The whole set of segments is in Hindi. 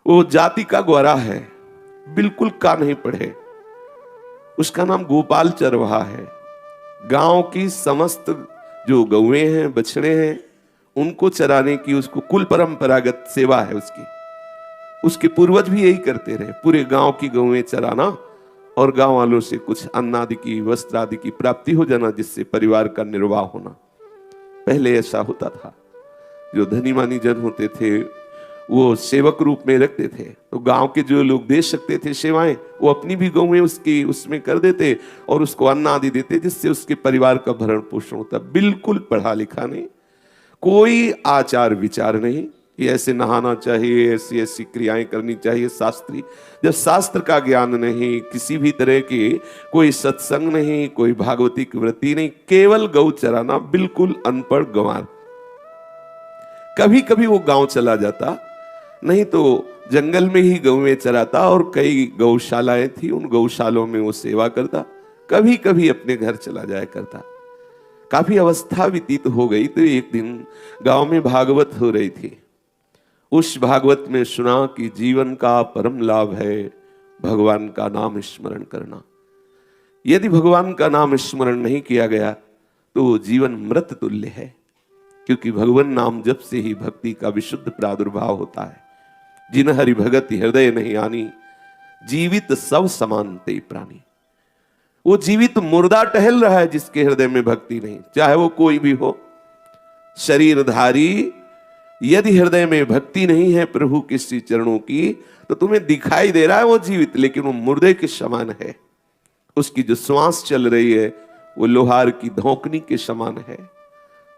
वो जाति का ग्वारा है, बिल्कुल का नहीं पढ़े। उसका नाम गोपाल चरवाहा है। गांव की समस्त जो गौएं हैं, बछड़े हैं, उनको चराने की उसको कुल परंपरागत सेवा है उसकी। उसके पूर्वज भी यही करते रहे, पूरे गांव की गौएं चराना और गांव वालों से कुछ अन्न आदि की, वस्त्र आदि की प्राप्ति हो जाना, जिससे परिवार का निर्वाह होना। पहले ऐसा होता था। जो धनी मानी जन होते थे वो सेवक रूप में रखते थे, तो गांव के जो लोग दे सकते थे सेवाएं, वो अपनी भी गौएं उसकी उसमें कर देते और उसको अन्न आदि देते, जिससे उसके परिवार का भरण पोषण होता। बिल्कुल पढ़ा लिखा नहीं, कोई आचार विचार नहीं कि ऐसे नहाना चाहिए, ऐसी ऐसी क्रियाएं करनी चाहिए शास्त्री। जब शास्त्र का ज्ञान नहीं, किसी भी तरह की कोई सत्संग नहीं, कोई भागवती की वृत्ति नहीं, केवल गौ चराना, बिल्कुल अनपढ़ गंवार। कभी कभी वो गांव चला जाता, नहीं तो जंगल में ही गौएं चराता, और कई गौशालाएं थी, उन गौशालों में वो सेवा करता। कभी कभी अपने घर चला जाया करता। काफी अवस्था व्यतीत हो गई तो एक दिन गांव में भागवत हो रही थी। उस भागवत में सुना कि जीवन का परम लाभ है भगवान का नाम स्मरण करना। यदि भगवान का नाम स्मरण नहीं किया गया तो जीवन मृत तुल्य है, क्योंकि भगवान नाम जप से ही भक्ति का विशुद्ध प्रादुर्भाव होता है। जिन हरि भगत हृदय नहीं आनी, जीवित सब समान ते प्राणी। वो जीवित मुर्दा टहल रहा है जिसके हृदय में भक्ति नहीं, चाहे वो कोई भी हो, शरीरधारी। यदि हृदय में भक्ति नहीं है प्रभु के श्री चरणों की, तो तुम्हें दिखाई दे रहा है वो जीवित, लेकिन वो मुर्दे के समान है। उसकी जो श्वास चल रही है वो लोहार की धोकनी के समान है।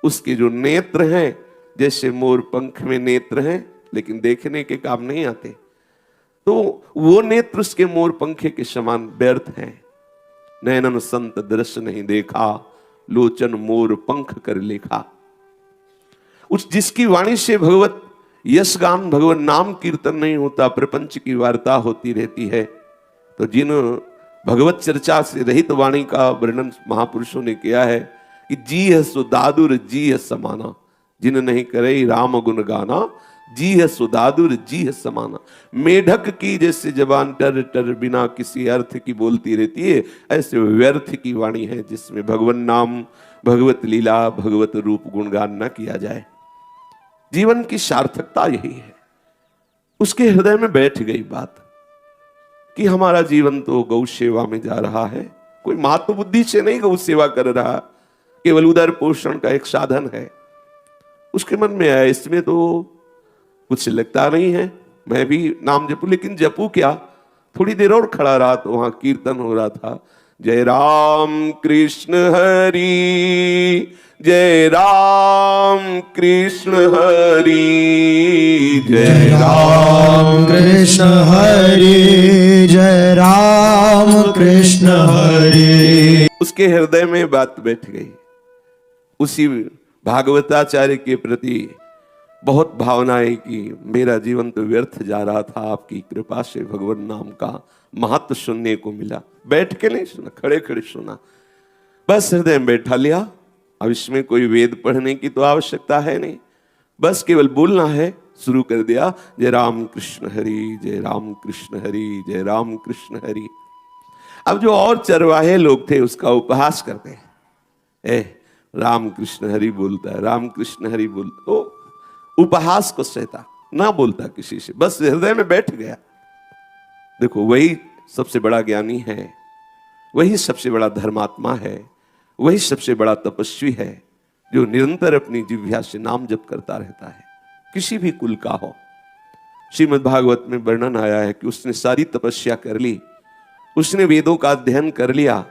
उसके जो नेत्र हैं जैसे मोर पंख में नेत्र हैं, लेकिन देखने के काम नहीं आते, तो वो नेत्र उसके मोर पंखे के समान व्यर्थ हैं। नैनन संत दृश्य नहीं देखा, लोचन मोर पंख कर लेखा। उस जिसकी वाणी से भगवत यश गान, भगवान नाम कीर्तन नहीं होता, प्रपंच की वार्ता होती रहती है, तो जिन भगवत चर्चा से रहित वाणी का वर्णन महापुरुषों ने किया है कि जी है सो दादुर जी है समाना, जिन नहीं करे राम गुण गाना, जी है सो दादुर जी है समाना। मेढक की जैसे जबान टर टर बिना किसी अर्थ की बोलती रहती है, ऐसे व्यर्थ की वाणी है जिसमें भगवान नाम, भगवत लीला, भगवत रूप गुणगान न किया जाए। जीवन की सार्थकता यही है। उसके हृदय में बैठ गई बात कि हमारा जीवन तो गौ सेवा में जा रहा है, कोई महत्व बुद्धि से नहीं गौ सेवा कर रहा, केवल उदर पोषण का एक साधन है। उसके मन में आया इसमें तो कुछ लगता नहीं है, मैं भी नाम जपू, लेकिन जपू क्या। थोड़ी देर और खड़ा रहा तो वहां कीर्तन हो रहा था, जय राम कृष्ण हरि, जय राम कृष्ण हरि, जय राम कृष्ण हरि, जय राम कृष्ण हरि। उसके हृदय में बात बैठ गई। उसी भागवताचार्य के प्रति बहुत भावनाएं कि मेरा जीवन तो व्यर्थ जा रहा था, आपकी कृपा से भगवान नाम का महत्व सुनने को मिला। बैठ के नहीं सुना, खड़े खड़े सुना, बस हृदय में बैठा लिया। अब इसमें कोई वेद पढ़ने की तो आवश्यकता है नहीं, बस केवल बोलना है। शुरू कर दिया, जय राम कृष्ण हरि, जय राम कृष्ण हरि, जय राम कृष्ण हरि। अब जो और चरवाहे लोग थे उसका उपहास करते हैं, ए राम कृष्ण हरि बोलता है, राम कृष्ण हरि बोलता, ओ उपहास को सहता, ना बोलता किसी से, बस हृदय में बैठ गया। देखो वही सबसे बड़ा ज्ञानी है, वही सबसे बड़ा धर्मात्मा है, वही सबसे बड़ा तपस्वी है, जो निरंतर अपनी जिह्वा से नाम जप करता रहता है, किसी भी कुल का हो। श्रीमद् भागवत में वर्णन आया है कि उसने सारी तपस्या कर ली, उसने वेदों का अध्ययन कर लिया,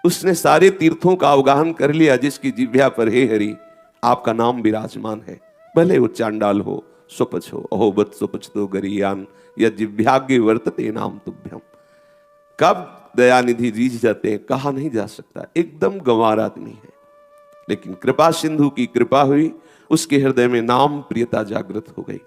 उसने सारे तीर्थों का अवगाहन कर लिया, जिसकी जिह्वा पर हे हरि आपका नाम विराजमान है। भले वो चांडाल हो, स्वपच हो, अहो बत स्वपच तो गरियान, या जिव्याग्य वर्तते नाम तुभ्यम। कब दयानिधि रीझ जाते हैं कहा नहीं जा सकता, एकदम गंवार आदमी है, लेकिन कृपा सिंधु की कृपा हुई, उसके हृदय में नाम प्रियता जागृत हो गई।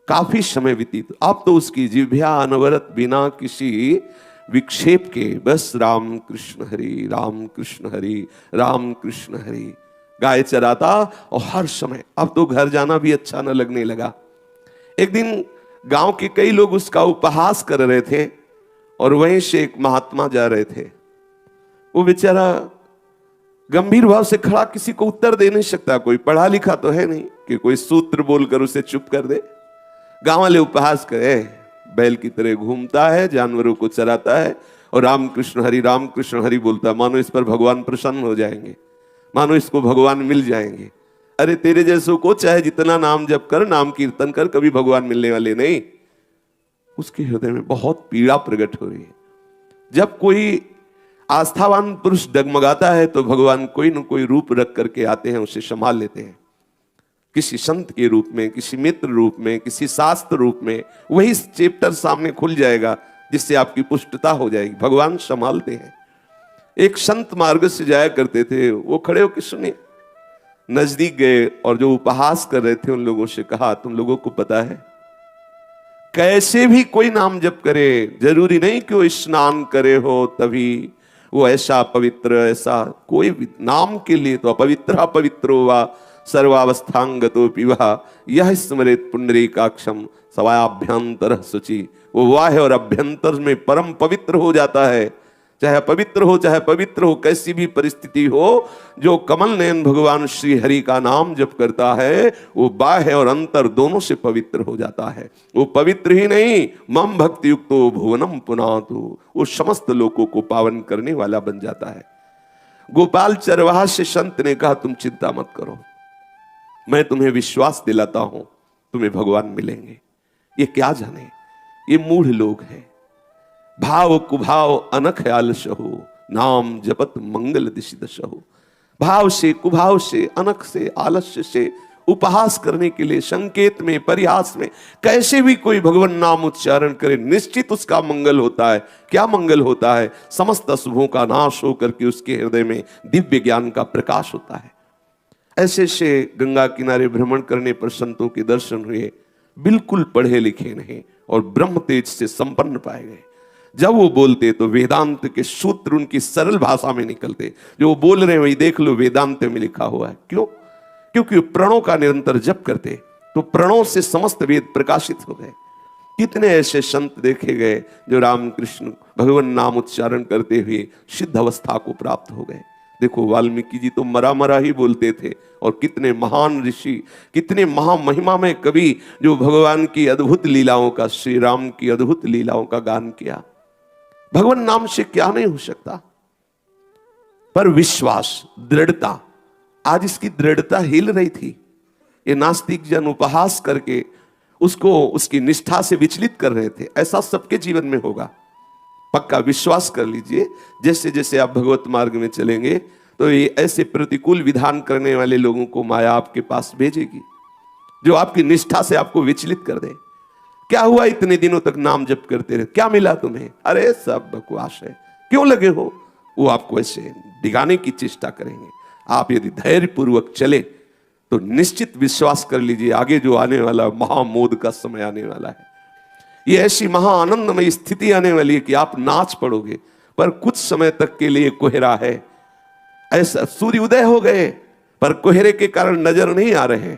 काफी समय व्यतीत, अब तो उसकी जिह्वा अनवरत बिना किसी विक्षेप के बस राम कृष्ण हरि, राम कृष्ण हरि, राम कृष्ण हरि गाय चराता। और हर समय अब तो घर जाना भी अच्छा न लगने लगा। एक दिन गांव के कई लोग उसका उपहास कर रहे थे और वहीं से एक महात्मा जा रहे थे। वो बेचारा गंभीर भाव से खड़ा, किसी को उत्तर दे नहीं सकता, कोई पढ़ा लिखा तो है नहीं कि कोई सूत्र बोलकर उसे चुप कर दे। गांव वाले उपहास करे, बैल की तरह घूमता है, जानवरों को चराता है और रामकृष्ण हरि बोलता है, मानो इस पर भगवान प्रसन्न हो जाएंगे, मानो इसको भगवान मिल जाएंगे। अरे तेरे जैसों को चाहे जितना नाम जप कर, नाम कीर्तन कर, कभी भगवान मिलने वाले नहीं। उसके हृदय में बहुत पीड़ा प्रकट हो रही है। जब कोई आस्थावान पुरुष डगमगाता है तो भगवान कोई न कोई रूप रख करके आते हैं, उसे संभाल लेते हैं, किसी संत के रूप में, किसी मित्र रूप में, किसी शास्त्र रूप में। वही चैप्टर सामने खुल जाएगा जिससे आपकी पुष्टता हो जाएगी। भगवान संभालते हैं। एक संत मार्ग से जाया करते थे, वो खड़े होकर सुने, नजदीक गए और जो उपहास कर रहे थे उन लोगों से कहा, तुम लोगों को पता है कैसे भी कोई नाम जप करे, जरूरी नहीं कि वो स्नान करे हो तभी वो ऐसा पवित्र, ऐसा कोई भी नाम के लिए तो अपवित्रो वा सर्वावस्थांगतो पिवा यह स्मरेत पुंडरीकाक्षम सवायाभ्यंतर शुचि। वो बाह्य और अभ्यंतर में परम पवित्र हो जाता है। चाहे पवित्र हो, कैसी भी परिस्थिति हो, जो कमल नयन भगवान श्री हरि का नाम जप करता है वो बाह्य और अंतर दोनों से पवित्र हो जाता है। वो पवित्र ही नहीं, मम भक्ति युक्तो भुवनम पुनातु, वो समस्त लोगों को पावन करने वाला बन जाता है। गोपाल चरवाहा से संत ने कहा, तुम चिंता मत करो, मैं तुम्हें विश्वास दिलाता हूं, तुम्हें भगवान मिलेंगे। ये क्या जाने, ये मूढ़ लोग हैं। भाव कुभाव अनख आलसहु, नाम जपत मंगल दिशि दशहु। भाव से, कुभाव से, अनख से, आलस्य से उपहास करने के लिए, संकेत में, परिहास में कैसे भी कोई भगवान नाम उच्चारण करे, निश्चित उसका मंगल होता है। क्या मंगल होता है? समस्त अशुभों का नाश होकर के उसके हृदय में दिव्य ज्ञान का प्रकाश होता है। ऐसे से गंगा किनारे भ्रमण करने पर संतों के दर्शन हुए, बिल्कुल पढ़े लिखे नहीं और ब्रह्म तेज से संपन्न पाए गए। जब वो बोलते तो वेदांत के सूत्र उनकी सरल भाषा में निकलते। जो वो बोल रहे हैं वही देख लो वेदांत में लिखा हुआ है। क्यों? क्योंकि प्रणों का निरंतर जप करते तो प्रणों से समस्त वेद प्रकाशित हो गए। कितने ऐसे संत देखे गए जो रामकृष्ण भगवान नाम उच्चारण करते हुए सिद्ध अवस्था को प्राप्त हो गए। देखो वाल्मीकि जी तो मरा ही बोलते थे, और कितने महान ऋषि, कितने महामहिमा में कवि जो भगवान की अद्भुत लीलाओं का, श्री राम की अद्भुत लीलाओं का गान किया। भगवान नाम से क्या नहीं हो सकता, पर विश्वास, दृढ़ता, आज इसकी दृढ़ता हिल रही थी। ये नास्तिक जन उपहास करके उसको उसकी निष्ठा से विचलित कर रहे थे। ऐसा सबके जीवन में होगा, पक्का विश्वास कर लीजिए। जैसे जैसे आप भगवत मार्ग में चलेंगे तो ये ऐसे प्रतिकूल विधान करने वाले लोगों को माया आपके पास भेजेगी जो आपकी निष्ठा से आपको विचलित कर दे। क्या हुआ इतने दिनों तक नाम जप करते रहे, क्या मिला तुम्हें? अरे सब बकवास है, क्यों लगे हो? वो आपको ऐसे डिगाने की चेष्टा करेंगे। आप यदि धैर्य पूर्वक चले तो निश्चित विश्वास कर लीजिए आगे जो आने वाला महामोद का समय आने वाला है। ये ऐसी महा आनंदमय स्थिति आने वाली है कि आप नाच पड़ोगे। पर कुछ समय तक के लिए कोहरा है। ऐसा सूर्य उदय हो गए पर कोहरे के कारण नजर नहीं आ रहे।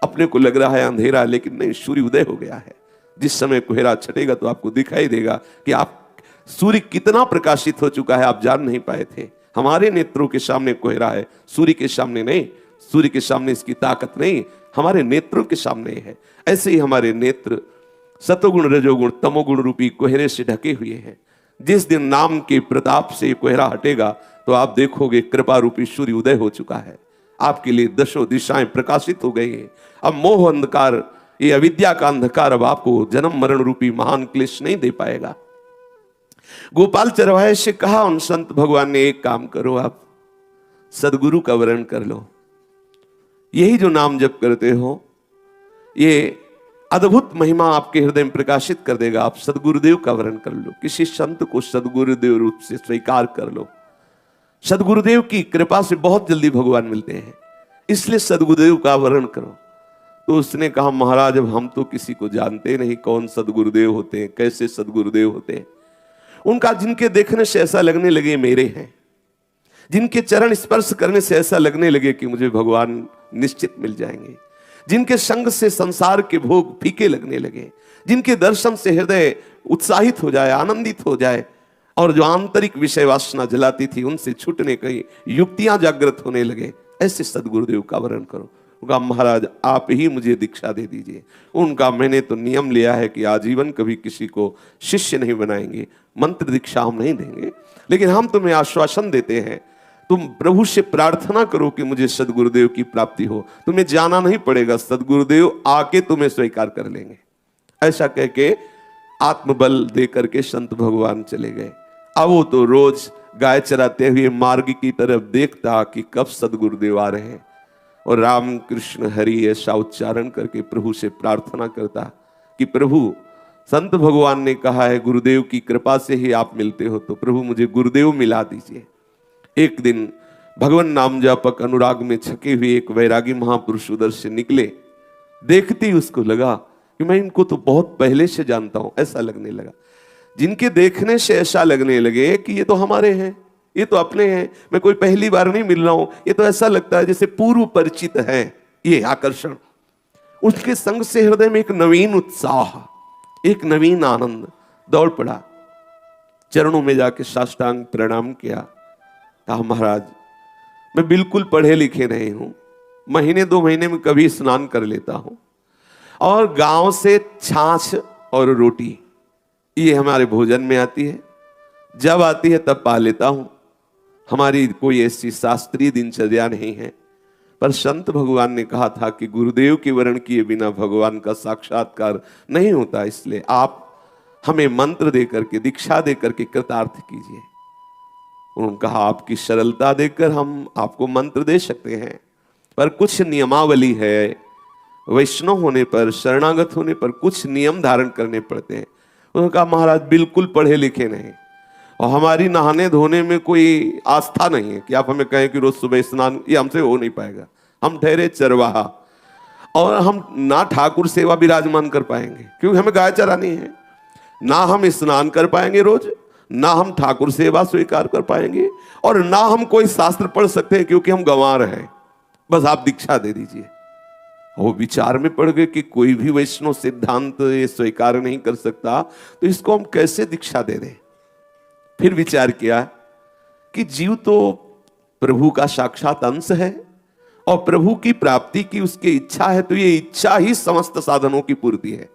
अपने को लग रहा है अंधेरा, लेकिन नहीं, सूर्य उदय हो गया है। जिस समय कोहरा छटेगा तो आपको दिखाई देगा कि आप सूर्य कितना प्रकाशित हो चुका है, आप जान नहीं पाए थे। हमारे नेत्रों के सामने कोहरा है, सूर्य के सामने नहीं। सूर्य के सामने इसकी ताकत नहीं, हमारे नेत्रों के सामने है। ऐसे ही हमारे नेत्र सतोगुण, रजोगुण, तमोगुण रूपी कोहरे से ढके हुए हैं। जिस दिन नाम के प्रताप से कोहरा हटेगा तो आप देखोगे कृपा रूपी सूर्य उदय हो चुका है। आपके लिए दशों दिशाएं प्रकाशित हो गई हैं। अब मोह अंधकार, ये अविद्या का अंधकार अब आपको जन्म मरण रूपी महान क्लेश नहीं दे पाएगा। गोपाल चरवाहे से कहा उन संत भगवान ने, एक काम करो, आप सदगुरु का वर्ण कर लो। यही जो नाम जप करते हो ये अद्भुत महिमा आपके हृदय में प्रकाशित कर देगा। आप सदगुरुदेव का वर्ण कर लो, किसी संत को सदगुरुदेव रूप से स्वीकार कर लो। सदगुरुदेव की कृपा से बहुत जल्दी भगवान मिलते हैं, इसलिए सदगुरुदेव का वर्ण करो। तो उसने कहा, महाराज अब हम तो किसी को जानते नहीं, कौन सदगुरुदेव होते हैं, कैसे सदगुरुदेव होते हैं। उनका जिनके देखने से ऐसा लगने लगे मेरे हैं, जिनके चरण स्पर्श करने से ऐसा लगने लगे कि मुझे भगवान निश्चित मिल जाएंगे, जिनके संग से संसार के भोग फीके लगने लगे, जिनके दर्शन से हृदय उत्साहित हो जाए, आनंदित हो जाए, और जो आंतरिक विषय वासना जलाती थी उनसे छूटने की युक्तियां जागृत होने लगे, ऐसे सदगुरुदेव का वर्ण करो। उनका महाराज आप ही मुझे दीक्षा दे दीजिए। उनका मैंने तो नियम लिया है कि आजीवन कभी किसी को शिष्य नहीं बनाएंगे, मंत्र दीक्षा हम नहीं देंगे, लेकिन हम तुम्हें आश्वासन देते हैं, तुम प्रभु से प्रार्थना करो कि मुझे सदगुरुदेव की प्राप्ति हो, तुम्हें जाना नहीं पड़ेगा, सदगुरुदेव आके तुम्हें स्वीकार कर लेंगे। ऐसा कह के आत्मबल दे करके संत भगवान चले गए। अब वो तो रोज गाय चराते हुए मार्ग की तरफ देखता कि कब सदगुरुदेव आ रहे हैं, और राम कृष्ण हरि ऐसा उच्चारण करके प्रभु से प्रार्थना करता कि प्रभु, संत भगवान ने कहा है गुरुदेव की कृपा से ही आप मिलते हो, तो प्रभु मुझे गुरुदेव मिला दीजिए। एक दिन भगवान नाम जापक अनुराग में छके हुए एक वैरागी महापुरुष उधर से निकले। देखते ही उसको लगा कि मैं इनको तो बहुत पहले से जानता हूं। ऐसा लगने लगा, जिनके देखने से ऐसा लगने लगे कि ये तो हमारे हैं, ये तो अपने हैं, मैं कोई पहली बार नहीं मिल रहा हूं, ये तो ऐसा लगता है जैसे पूर्व परिचित है। ये आकर्षण, उसके संग से हृदय में एक नवीन उत्साह, एक नवीन आनंद दौड़ पड़ा। चरणों में जाके साष्टांग प्रणाम किया। कहा महाराज मैं बिल्कुल पढ़े लिखे नहीं हूं, महीने 2 महीने में कभी स्नान कर लेता हूं, और गांव से छाछ और रोटी ये हमारे भोजन में आती है, जब आती है तब पा लेता हूं। हमारी कोई ऐसी शास्त्रीय दिनचर्या नहीं है। पर संत भगवान ने कहा था कि गुरुदेव के वर्ण किए बिना भगवान का साक्षात्कार नहीं होता, इसलिए आप हमें मंत्र दे करके, दीक्षा दे करके कृतार्थ कीजिए। उन्होंने कहा आपकी सरलता देखकर हम आपको मंत्र दे सकते हैं, पर कुछ नियमावली है, वैष्णव होने पर, शरणागत होने पर कुछ नियम धारण करने पड़ते हैं। उन्होंने कहा महाराज बिल्कुल पढ़े लिखे नहीं, और हमारी नहाने धोने में कोई आस्था नहीं है कि आप हमें कहें कि रोज सुबह स्नान, ये हमसे हो नहीं पाएगा। हम ठहरे चरवाहा, और हम ना ठाकुर सेवा विराजमान कर पाएंगे क्योंकि हमें गाय चरानी है, ना हम स्नान कर पाएंगे रोज, ना हम ठाकुर सेवा स्वीकार कर पाएंगे, और ना हम कोई शास्त्र पढ़ सकते हैं क्योंकि हम गंवार हैं। बस आप दीक्षा दे दीजिए। वो विचार में पड़ गए कि कोई भी वैष्णव सिद्धांत ये स्वीकार नहीं कर सकता, तो इसको हम कैसे दीक्षा दे दें। फिर विचार किया कि जीव तो प्रभु का साक्षात अंश है, और प्रभु की प्राप्ति की उसकी इच्छा है, तो ये इच्छा ही समस्त साधनों की पूर्ति है।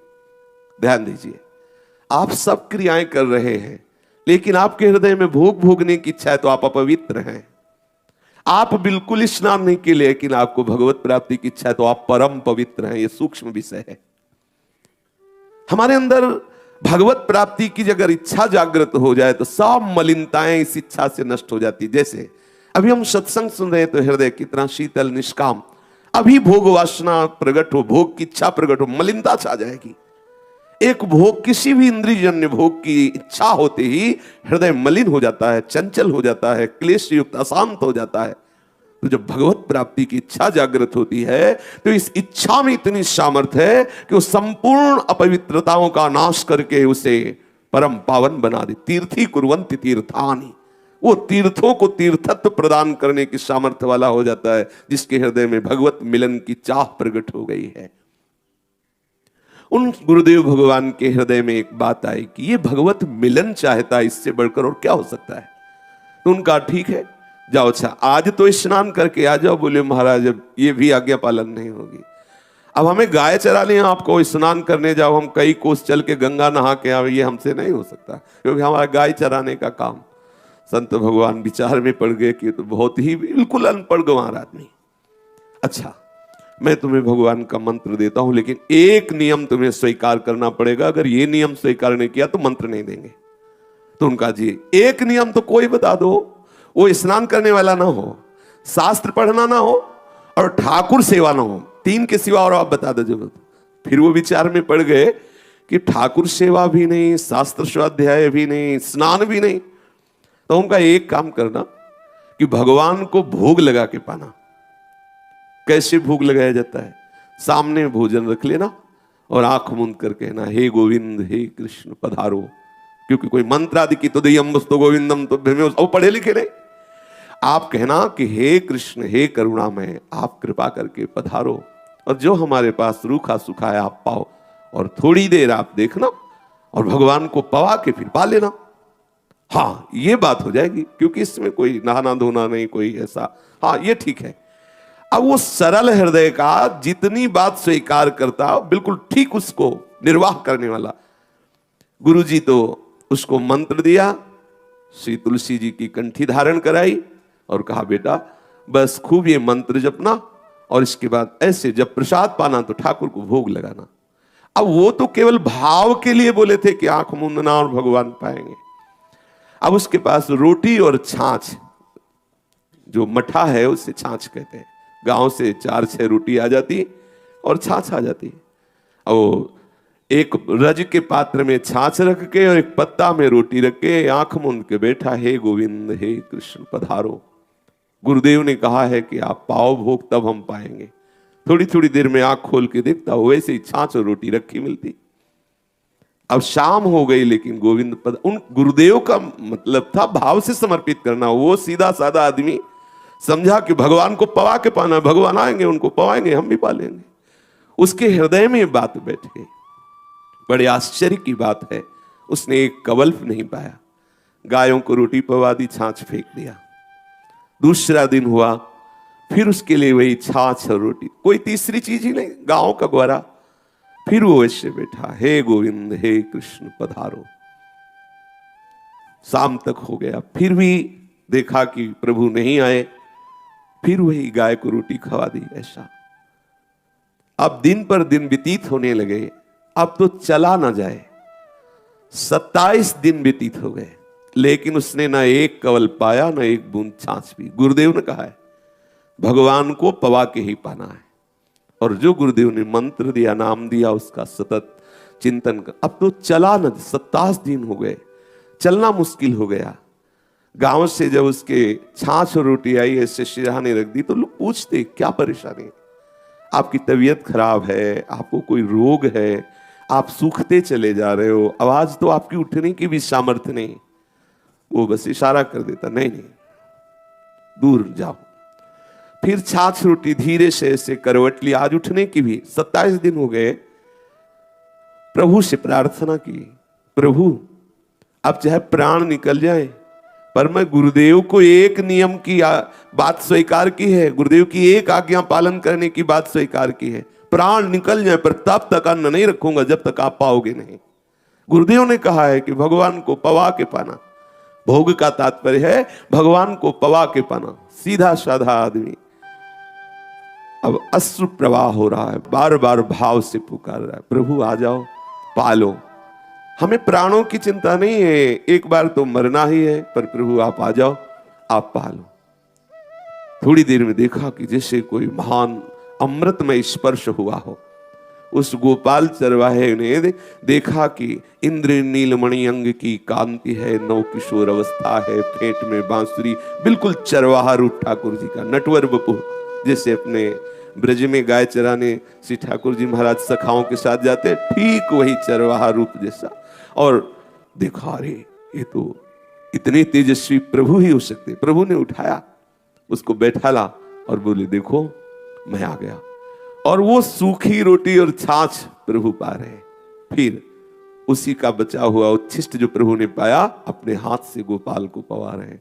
ध्यान दीजिए, आप सब क्रियाएं कर रहे हैं, लेकिन आपके हृदय में भोग भोगने की इच्छा है, तो आप अपवित्र हैं। आप बिल्कुल स्नान नहीं किए, लेकिन आपको भगवत प्राप्ति की इच्छा है, तो आप परम पवित्र हैं। यह सूक्ष्म विषय है। हमारे अंदर भगवत प्राप्ति की अगर इच्छा जागृत हो जाए तो सब मलिनताएं इस इच्छा से नष्ट हो जाती। जैसे अभी हम सत्संग सुन रहे हैं तो हृदय कितना शीतल निष्काम, अभी भोग वासना प्रकट हो, भोग की इच्छा प्रकट हो, मलिनता छा जाएगी। एक भोग, किसी भी इंद्रियजन्य भोग की इच्छा होते ही हृदय मलिन हो जाता है, चंचल हो जाता है, क्लेश युक्त अशांत हो जाता है। तो जब भगवत प्राप्ति की इच्छा जागृत होती है तो इस इच्छा में इतनी सामर्थ्य है कि वो संपूर्ण अपवित्रताओं का नाश करके उसे परम पावन बना दे। तीर्थी कुर्वन्ति तीर्थानि, वो तीर्थों को तीर्थत्व प्रदान करने की सामर्थ्य वाला हो जाता है, जिसके हृदय में भगवत मिलन की चाह प्रकट हो गई है। उन गुरुदेव भगवान के हृदय में एक बात आई कि ये भगवत मिलन चाहता है, इससे बढ़कर और क्या हो सकता है। तो उनका ठीक है, जाओ, अच्छा आज तो स्नान करके आ जाओ। बोले महाराज अब ये भी आज्ञा पालन नहीं होगी, अब हमें गाय चरानी है, आपको स्नान करने जाओ, हम कई कोस चल के गंगा नहा के आवे, ये हमसे नहीं हो सकता, क्योंकि हमारा गाय चराने का काम। संत भगवान विचार में पड़ गए कि तो बहुत ही बिल्कुल अनपढ़ गंवार आदमी। अच्छा मैं तुम्हें भगवान का मंत्र देता हूं, लेकिन एक नियम तुम्हें स्वीकार करना पड़ेगा, अगर ये नियम स्वीकार नहीं किया तो मंत्र नहीं देंगे। तो उनका जी एक नियम तो कोई बता दो, वो स्नान करने वाला ना हो, शास्त्र पढ़ना ना हो, और ठाकुर सेवा ना हो, 3 के सिवा और आप बता दो जो। फिर वो विचार में पड़ गए कि ठाकुर सेवा भी नहीं, शास्त्र स्वाध्याय भी नहीं, स्नान भी नहीं। तो उनका एक काम करना कि भगवान को भोग लगा के पाना। कैसे भोग लगाया जाता है? सामने भोजन रख लेना और आंख मूंद कर कहना हे गोविंद हे कृष्ण पधारो, क्योंकि कोई मंत्र आदि की तो दय्यम्बस्तो गोविंदम तो वो पढ़े लिखे नहीं। आप कहना कि हे कृष्ण हे करुणामय, आप कृपा करके पधारो, और जो हमारे पास रूखा सूखा है आप पाओ, और थोड़ी देर आप देखना और भगवान को पवा के फिर पा लेना। हाँ, ये बात हो जाएगी, क्योंकि इसमें कोई नहाना धोना नहीं, कोई ऐसा, हाँ ये ठीक है। अब वो सरल हृदय का जितनी बात स्वीकार करता, बिल्कुल ठीक उसको निर्वाह करने वाला। गुरुजी तो उसको मंत्र दिया, श्री तुलसी जी की कंठी धारण कराई और कहा बेटा बस खूब ये मंत्र जपना, और इसके बाद ऐसे जब प्रसाद पाना तो ठाकुर को भोग लगाना। अब वो तो केवल भाव के लिए बोले थे कि आंख मूंदना और भगवान पाएंगे। अब उसके पास रोटी और छाछ, जो मठा है उसे छाछ कहते हैं, गांव से 4-6 रोटी आ जाती और छाछ आ जाती। और एक रज के पात्र में छाछ रख के और एक पत्ता में रोटी रख के आंख मूंद के बैठा, हे गोविंद हे कृष्ण पधारो। गुरुदेव ने कहा है कि आप पाओ भोग तब हम पाएंगे। थोड़ी थोड़ी देर में आंख खोल के देखता वैसे ही छाछ और रोटी रखी मिलती। अब शाम हो गई, लेकिन गोविंद पद, उन गुरुदेव का मतलब था भाव से समर्पित करना। वो सीधा साधा आदमी समझा कि भगवान को पवा के पाना, भगवान आएंगे उनको पवाएंगे, हम भी पा लेंगे। उसके हृदय में ये बात बैठ गई। बड़े आश्चर्य की बात है, उसने एक कवल्प नहीं पाया। गायों को रोटी पवा दी, छाछ फेंक दिया। दूसरा दिन हुआ, फिर उसके लिए वही छाछ और रोटी, कोई तीसरी चीज ही नहीं, गांव का ग्वारा। फिर वो ऐसे बैठा, हे गोविंद हे कृष्ण पधारो। शाम तक हो गया, फिर भी देखा कि प्रभु नहीं आए, फिर वही गाय को रोटी खवा दी। ऐसा अब दिन पर दिन व्यतीत होने लगे, अब तो चला ना जाए। 27 दिन व्यतीत हो गए, लेकिन उसने ना एक कवल पाया, ना एक बूंद छाछ पी। गुरुदेव ने कहा है भगवान को पवा के ही पाना है, और जो गुरुदेव ने मंत्र दिया, नाम दिया, उसका सतत चिंतन कर। अब तो चला न, 27 दिन हो गए, चलना मुश्किल हो गया। गांव से जब उसके छाछ और रोटी आई, ऐसे शिराने रख दी, तो लोग पूछते क्या परेशानी, आपकी तबीयत खराब है, आपको कोई रोग है, आप सूखते चले जा रहे हो, आवाज तो आपकी उठने की भी सामर्थ्य नहीं। वो बस इशारा कर देता, नहीं नहीं दूर जाओ। फिर छाछ रोटी धीरे से ऐसे करवट ली, आज उठने की भी 27 दिन हो गए। प्रभु से प्रार्थना की, प्रभु अब चाहे प्राण निकल जाए, पर मैं गुरुदेव को एक नियम की बात स्वीकार की है, गुरुदेव की एक आज्ञा पालन करने की बात स्वीकार की है, प्राण निकल जाए पर तब तक अन्न नहीं रखूंगा जब तक आप पाओगे नहीं। गुरुदेव ने कहा है कि भगवान को पवा के पाना, भोग का तात्पर्य है भगवान को पवा के पाना। सीधा साधा आदमी अब अश्रु प्रवाह हो रहा है, बार बार भाव से पुकार रहा है, प्रभु आ जाओ पालो। हमें प्राणों की चिंता नहीं है, एक बार तो मरना ही है, पर प्रभु आप आ जाओ, आप पालो। थोड़ी देर में देखा कि जैसे कोई महान अमृतमय स्पर्श हुआ हो। उस गोपाल चरवाहे ने देखा कि इंद्र नीलमणि अंग की कांति है, नौ किशोर अवस्था है, फेंट में बांसुरी, बिल्कुल चरवाहा रूप ठाकुर जी का, नटवर बपू। जैसे अपने ब्रज में गाय चराने श्री ठाकुर जी महाराज सखाओं के साथ जाते, ठीक वही चरवाहा रूप जैसा। और देखा अरे ये तो इतने तेजस्वी प्रभु ही हो सकते। प्रभु ने उठाया, उसको बैठाला और बोले देखो मैं आ गया। और वो सूखी रोटी और छाछ प्रभु पा रहे। फिर उसी का बचा हुआ उच्छिष्ट जो प्रभु ने पाया, अपने हाथ से गोपाल को पवा रहे।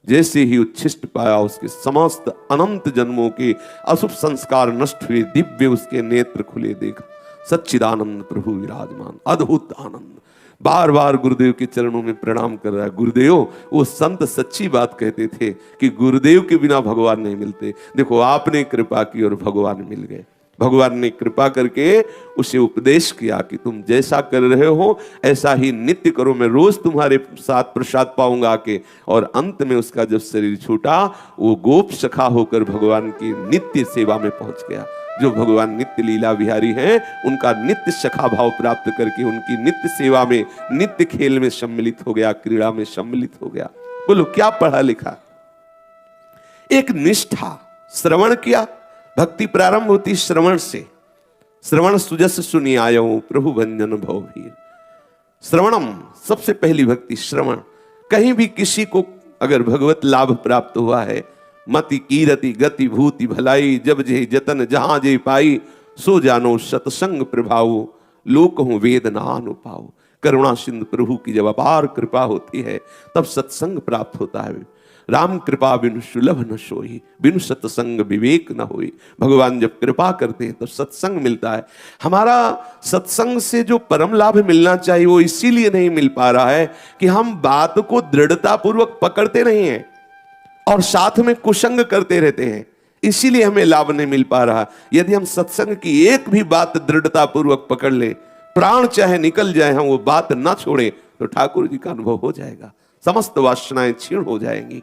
जैसे ही उच्छिष्ट पाया, उसके समस्त अनंत जन्मों के अशुभ संस्कार नष्ट हुए, दिव्य उसके नेत्र खुले, देखा सच्चिदानंद प्रभु विराजमान, अद्भुत आनंद। बार बार गुरुदेव के चरणों में प्रणाम कर रहा है। गुरुदेव, वो संत सच्ची बात कहते थे कि गुरुदेव के बिना भगवान नहीं मिलते। देखो आपने कृपा की और भगवान मिल गए। भगवान ने कृपा करके उसे उपदेश किया कि तुम जैसा कर रहे हो ऐसा ही नित्य करो, मैं रोज तुम्हारे साथ प्रसाद पाऊंगा आके। और अंत में उसका जब शरीर छूटा, वो गोप सखा होकर भगवान की नित्य सेवा में पहुंच गया। जो भगवान नित्य लीला विहारी हैं, उनका नित्य सखा भाव प्राप्त करके उनकी नित्य सेवा में, नित्य खेल में सम्मिलित हो गया, क्रीड़ा में सम्मिलित हो गया। बोलो क्या पढ़ा लिखा? एक निष्ठा। श्रवण किया, भक्ति प्रारंभ होती श्रवण से। श्रवण सुजस सुनी आयो प्रभु भंजन भवभीर। श्रवणम, सबसे पहली भक्ति श्रवण। कहीं भी किसी को अगर भगवत लाभ प्राप्त हुआ है, मति कीरति गति भूति भलाई, जब जे जतन जहां जे पाई, सो जानो सत्संग प्रभाव, लोक हूं वेद नान पाओ। करुणा सिंधु प्रभु की जब अपार कृपा होती है तब सत्संग प्राप्त होता है। राम कृपा बिनु सुलभ न सोई, बिनु सत्संग विवेक न होई। भगवान जब कृपा करते हैं तो सत्संग मिलता है। हमारा सत्संग से जो परम लाभ मिलना चाहिए वो इसीलिए नहीं मिल पा रहा है कि हम बात को दृढ़ता पूर्वक पकड़ते नहीं हैं और साथ में कुसंग करते रहते हैं, इसीलिए हमें लाभ नहीं मिल पा रहा। यदि हम सत्संग की एक भी बात दृढ़ता पूर्वक पकड़ ले, प्राण चाहे निकल जाए, हम वो बात ना छोड़े, तो ठाकुर जी का अनुभव हो जाएगा, समस्त वासनाएं क्षीण हो जाएंगी।